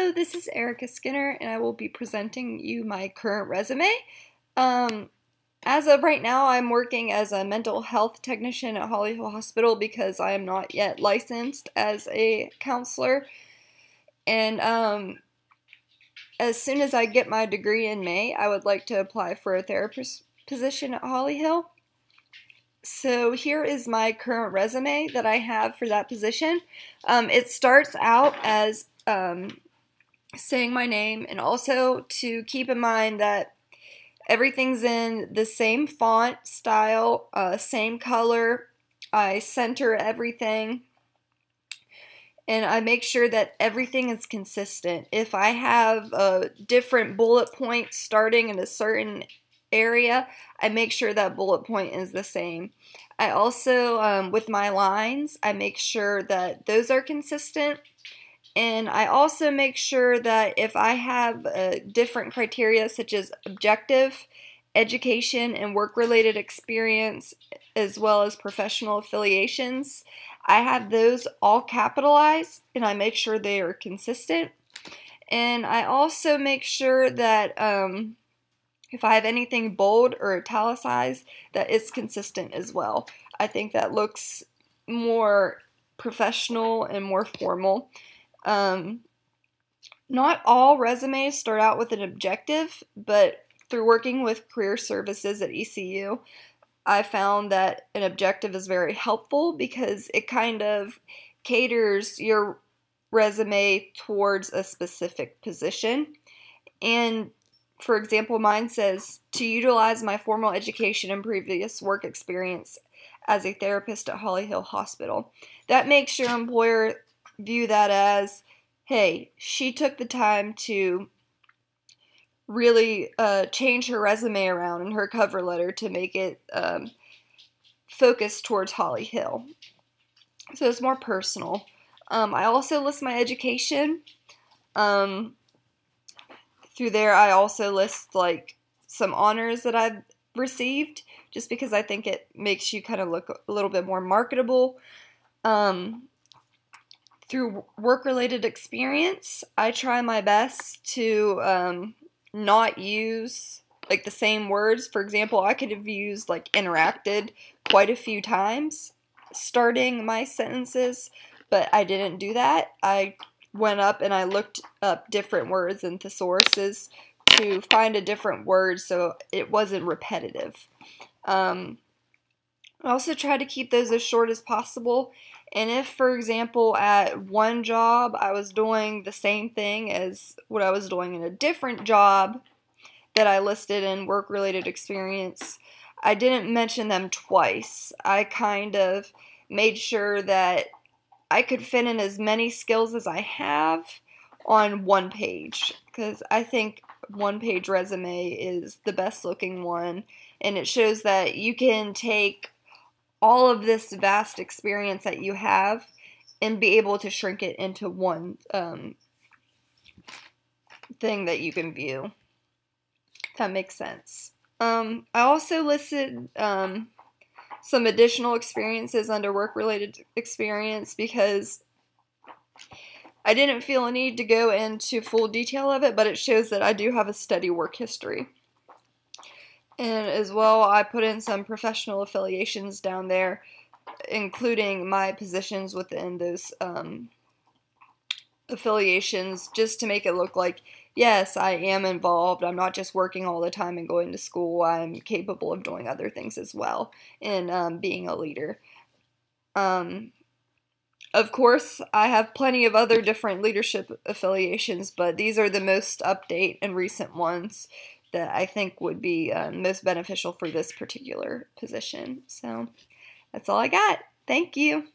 Hello, this is Erica Skinner, and I will be presenting you my current resume. As of right now, I'm working as a mental health technician at Holly Hill Hospital because I am not yet licensed as a counselor. And as soon as I get my degree in May, I would like to apply for a therapist position at Holly Hill. So here is my current resume that I have for that position. It starts out as saying my name, and also to keep in mind that everything's in the same font style, same color. I center everything, and I make sure that everything is consistent. If I have different bullet points starting in a certain area, I make sure that bullet point is the same. I also, with my lines, I make sure that those are consistent. And I also make sure that if I have different criteria such as objective, education, and work-related experience, as well as professional affiliations, I have those all capitalized, and I make sure they are consistent. And I also make sure that if I have anything bold or italicized, that it's consistent as well. I think that looks more professional and more formal. Not all resumes start out with an objective, but through working with career services at ECU, I found that an objective is very helpful because it kind of caters your resume towards a specific position. And for example, mine says, to utilize my formal education and previous work experience as a therapist at Holly Hill Hospital. That makes your employer view that as, hey, she took the time to really change her resume around in her cover letter to make it focused towards Holly Hill. So it's more personal. I also list my education. Through there, I also list like some honors that I've received, just because I think it makes you kind of look a little bit more marketable. Through work-related experience, I try my best to not use like the same words. For example, I could have used like interacted quite a few times starting my sentences, but I didn't do that. I went up and I looked up different words in thesauruses to find a different word so it wasn't repetitive. I also try to keep those as short as possible. And if, for example, at one job I was doing the same thing as what I was doing in a different job that I listed in work-related experience, I didn't mention them twice. I kind of made sure that I could fit in as many skills as I have on one page, because I think one-page resume is the best looking one, and it shows that you can take all of this vast experience that you have and be able to shrink it into one thing that you can view. If that makes sense. I also listed some additional experiences under work-related experience because I didn't feel a need to go into full detail of it, but it shows that I do have a steady work history. And as well, I put in some professional affiliations down there, including my positions within those affiliations, just to make it look like, yes, I am involved. I'm not just working all the time and going to school. I'm capable of doing other things as well, and being a leader. Of course, I have plenty of other different leadership affiliations, but these are the most up-to-date and recent ones that I think would be most beneficial for this particular position. So that's all I got. Thank you.